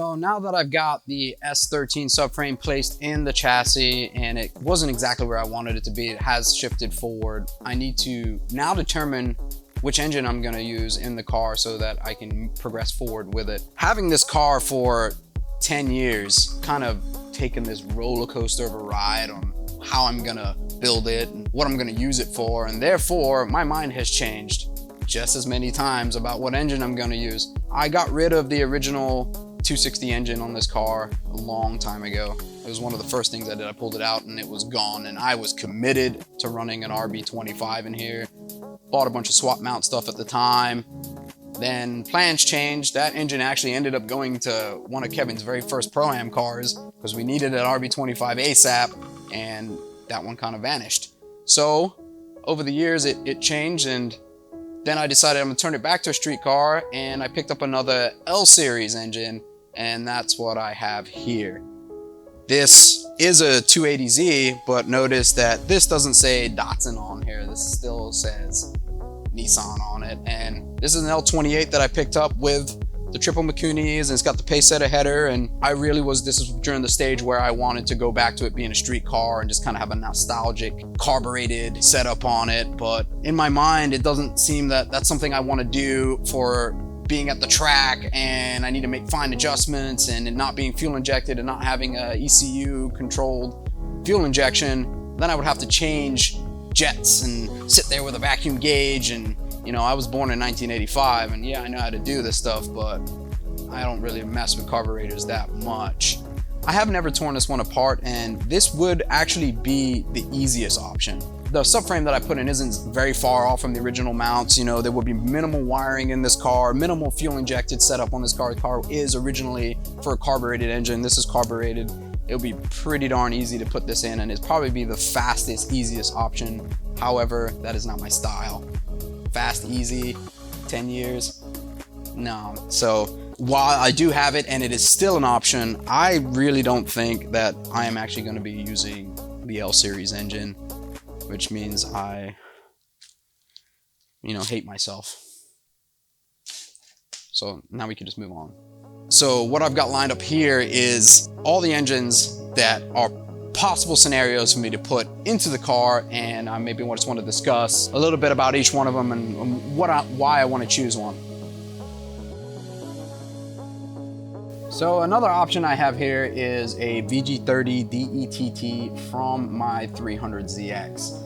So now that I've got the S13 subframe placed in the chassis and it wasn't exactly where I wanted it to be, it has shifted forward, I need to now determine which engine I'm gonna use in the car so that I can progress forward with it. Having this car for 10 years, kind of taken this roller coaster of a ride on how I'm gonna build it and what I'm gonna use it for, and therefore my mind has changed just as many times about what engine I'm gonna use. I got rid of the original 260 engine on this car a long time ago. It was one of the first things I did. I pulled it out and it was gone, and I was committed to running an RB25 in here. Bought a bunch of swap mount stuff at the time. Then plans changed. That engine actually ended up going to one of Kevin's very first Pro-Am cars because we needed an RB25 ASAP, and that one kind of vanished. So over the years it changed, and then I decided I'm gonna turn it back to a street car, and I picked up another L series engine, and that's what I have here. This is a 280Z, but notice that this doesn't say Datsun on here. This still says Nissan on it. And this is an L28 that I picked up with the triple Mikunis, and it's got the Pacesetter header. And this is during the stage where I wanted to go back to it being a street car and just kind of have a nostalgic carbureted setup on it. But in my mind, it doesn't seem that that's something I want to do for being at the track, and I need to make fine adjustments, and it not being fuel injected and not having a ECU controlled fuel injection. Then I would have to change jets and sit there with a vacuum gauge, and you know, I was born in 1985, and yeah, I know how to do this stuff, but I don't really mess with carburetors that much. I have never torn this one apart, and this would actually be the easiest option. The subframe that I put in isn't very far off from the original mounts. You know, there would be minimal wiring in this car, minimal fuel injected setup on this car. The car is originally for a carbureted engine. This is carbureted. It'll be pretty darn easy to put this in, and it'd probably be the fastest, easiest option. However, that is not my style. Fast, easy, 10 years, no. So while I do have it and it is still an option, I really don't think that I am actually going to be using the L series engine, which means I, hate myself. So now we can just move on. So what I've got lined up here is all the engines that are possible scenarios for me to put into the car, and I maybe just want to discuss a little bit about each one of them and why I want to choose one. So another option I have here is a VG30 DETT from my 300ZX.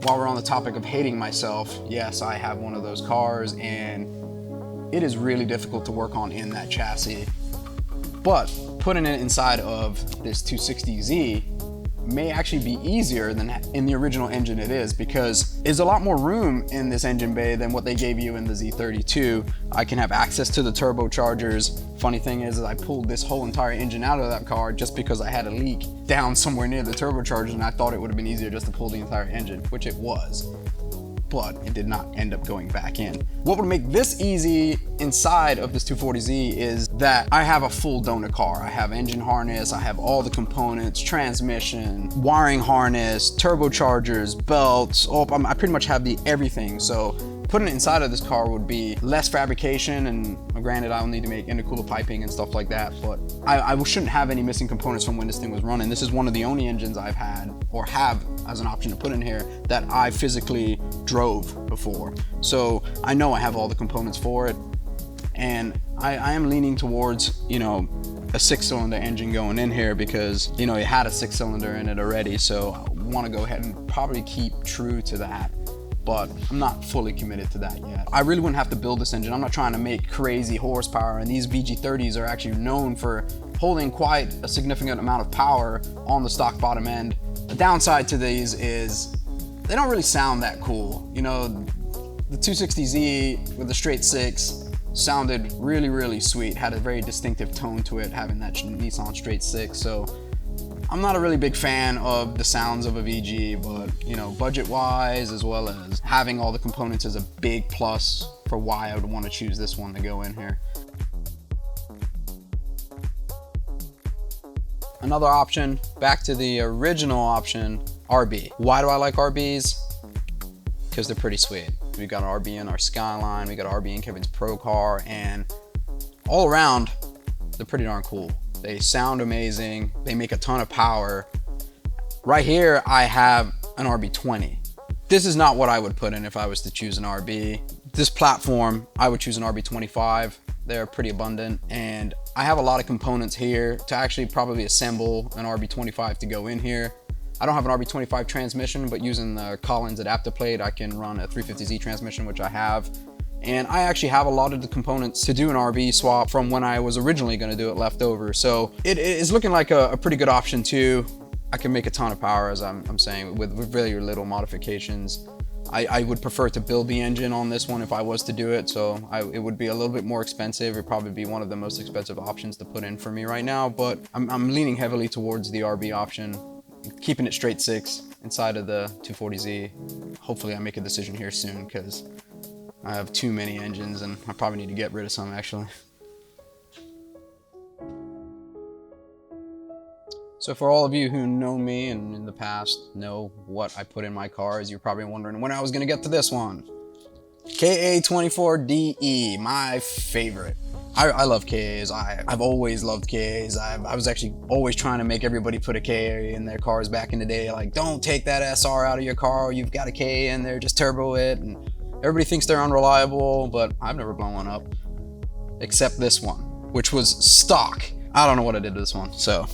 While we're on the topic of hating myself, yes, I have one of those cars, and it is really difficult to work on in that chassis. But putting it inside of this 260Z may actually be easier than in the original engine it is, because there's a lot more room in this engine bay than what they gave you in the Z32. I can have access to the turbochargers. Funny thing is I pulled this whole entire engine out of that car just because I had a leak down somewhere near the turbochargers, and I thought it would have been easier just to pull the entire engine, which it was. But it did not end up going back in. What would make this easy inside of this 240Z is that I have a full donor car. I have engine harness, I have all the components, transmission, wiring harness, turbochargers, belts, I pretty much have the everything. So putting it inside of this car would be less fabrication, and granted I'll need to make intercooler piping and stuff like that, but I shouldn't have any missing components from when this thing was running. This is one of the only engines I've had or have as an option to put in here that I physically drove before. So I know I have all the components for it, and I am leaning towards, a 6-cylinder engine going in here because, it had a 6-cylinder in it already, so I want to go ahead and probably keep true to that. But I'm not fully committed to that yet. I really wouldn't have to build this engine. I'm not trying to make crazy horsepower, and these VG30s are actually known for holding quite a significant amount of power on the stock bottom end. The downside to these is they don't really sound that cool. The 260Z with the straight 6 sounded really, really sweet, had a very distinctive tone to it, having that Nissan straight 6. So I'm not a really big fan of the sounds of a VG, but budget-wise, as well as having all the components, is a big plus for why I would want to choose this one to go in here. Another option, back to the original option, RB. Why do I like RBs? Because they're pretty sweet. We got an RB in our Skyline, we got an RB in Kevin's Pro car, and all around, they're pretty darn cool. They sound amazing. They make a ton of power. Right here, I have an RB20. This is not what I would put in if I was to choose an RB. This platform, I would choose an RB25. They're pretty abundant, and I have a lot of components here to actually probably assemble an RB25 to go in here. I don't have an RB25 transmission, but using the Collins adapter plate, I can run a 350Z transmission, which I have. And I actually have a lot of the components to do an RB swap from when I was originally going to do it left over. So it is looking like a pretty good option too. I can make a ton of power, as I'm saying, with very little modifications. I would prefer to build the engine on this one if I was to do it, so it would be a little bit more expensive. It'd probably be one of the most expensive options to put in for me right now, but I'm leaning heavily towards the RB option, keeping it straight six inside of the 240Z. Hopefully I make a decision here soon, because I have too many engines and I probably need to get rid of some actually. So for all of you who know me and in the past know what I put in my cars, you're probably wondering when I was gonna get to this one. KA24DE, my favorite. I love KAs. I've always loved KAs. I was actually always trying to make everybody put a KA in their cars back in the day. Like, don't take that SR out of your car. You've got a KA in there, just turbo it. And everybody thinks they're unreliable, but I've never blown one up. Except this one, which was stock. I don't know what I did to this one, so.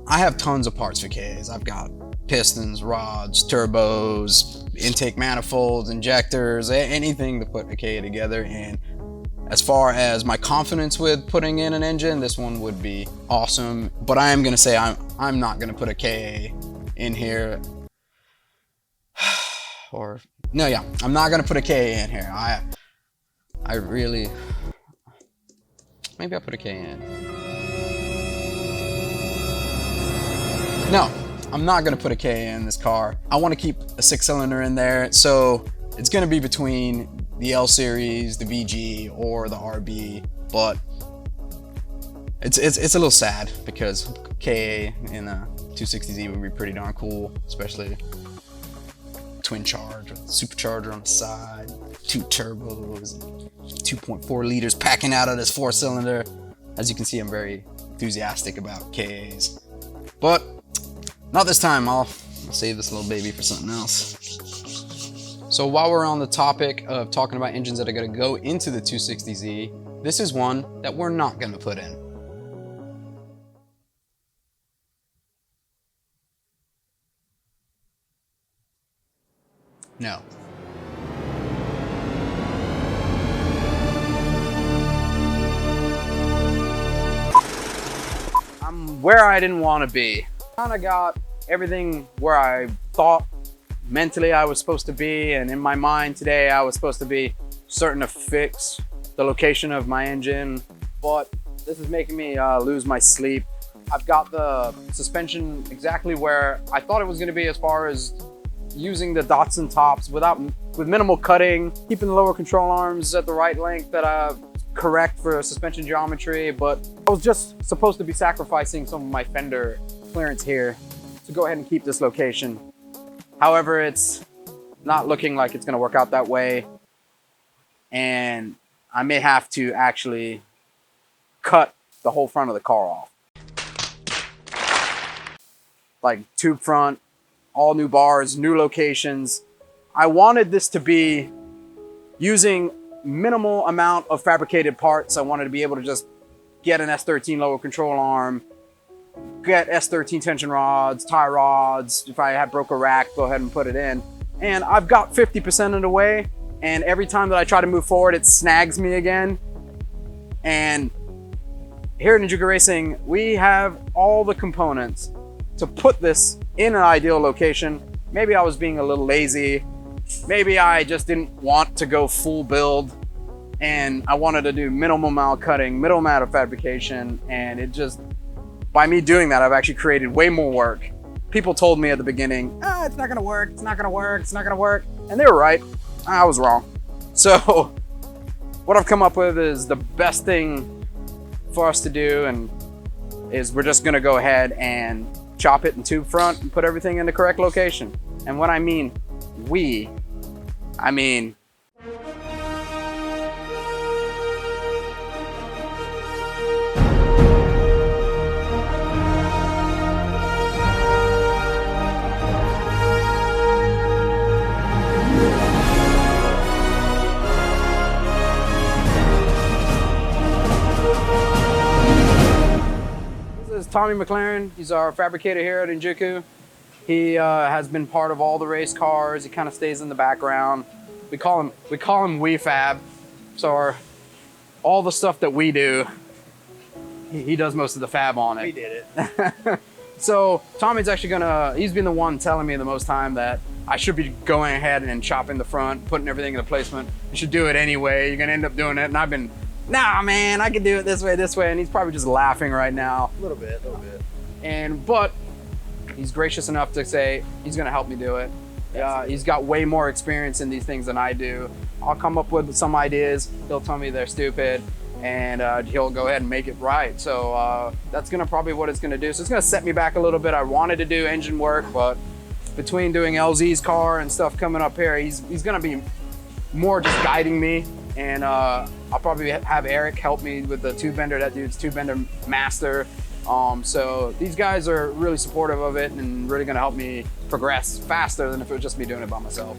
I have tons of parts for KAs. I've got pistons, rods, turbos, intake manifolds, injectors, anything to put a KA together. And as far as my confidence with putting in an engine, this one would be awesome. But I am gonna say I'm not gonna put a KA in here. Or no, yeah, I'm not gonna put a KA in here. I really, maybe I'll put a KA in. No, I'm not gonna put a KA in this car. I wanna keep a 6-cylinder in there, so it's gonna be between the L series, the VG, or the RB, but it's a little sad because KA in a 260Z would be pretty darn cool, especially twin charge with supercharger on the side, 2 turbos, 2.4 liters packing out of this 4-cylinder. As you can see, I'm very enthusiastic about KAs, but not this time. I'll save this little baby for something else. So while we're on the topic of talking about engines that are going to go into the 260Z, this is one that we're not going to put in. No. I'm where I didn't want to be. Kind of got everything where I thought mentally I was supposed to be, and in my mind today I was supposed to be certain to fix the location of my engine, but this is making me lose my sleep. I've got the suspension exactly where I thought it was going to be, as far as using the dots and tops with minimal cutting, keeping the lower control arms at the right length that are correct for suspension geometry, but I was just supposed to be sacrificing some of my fender clearance here to go ahead and keep this location. However, it's not looking like it's going to work out that way, and I may have to actually cut the whole front of the car off. Like tube front, all new bars, new locations. I wanted this to be using minimal amount of fabricated parts. I wanted to be able to just get an S13 lower control arm, get S13 tension rods, tie rods. If I had broke a rack, go ahead and put it in. And I've got 50% of the way, and every time that I try to move forward, it snags me again. And here at Enjukuracing, we have all the components to put this in an ideal location. Maybe I was being a little lazy. Maybe I just didn't want to go full build, and I wanted to do minimal amount of cutting, minimal amount of fabrication, and it just, by me doing that, I've actually created way more work. People told me at the beginning, it's not gonna work, it's not gonna work, it's not gonna work. And they were right, I was wrong. So what I've come up with is the best thing for us to do, and is we're just gonna go ahead and chop it in tube front and put everything in the correct location. And when I mean we, I mean Tommy McLaren. He's our fabricator here at Enjuku. He has been part of all the race cars. He kind of stays in the background. We call him WeFab. So all the stuff that we do, he does most of the fab on it. We did it. So Tommy's actually he's been the one telling me the most time that I should be going ahead and chopping the front, putting everything in the placement. You should do it anyway. You're gonna end up doing it. And I've been, nah, man, I can do it this way. And he's probably just laughing right now. A little bit. But he's gracious enough to say he's gonna help me do it. He's got way more experience in these things than I do. I'll come up with some ideas. He'll tell me they're stupid, and he'll go ahead and make it right. So that's probably what it's gonna do. So it's gonna set me back a little bit. I wanted to do engine work, but between doing LZ's car and stuff coming up here, he's gonna be more just guiding me. And I'll probably have Eric help me with the tube bender. That dude's tube bender master. So these guys are really supportive of it and really gonna help me progress faster than if it was just me doing it by myself.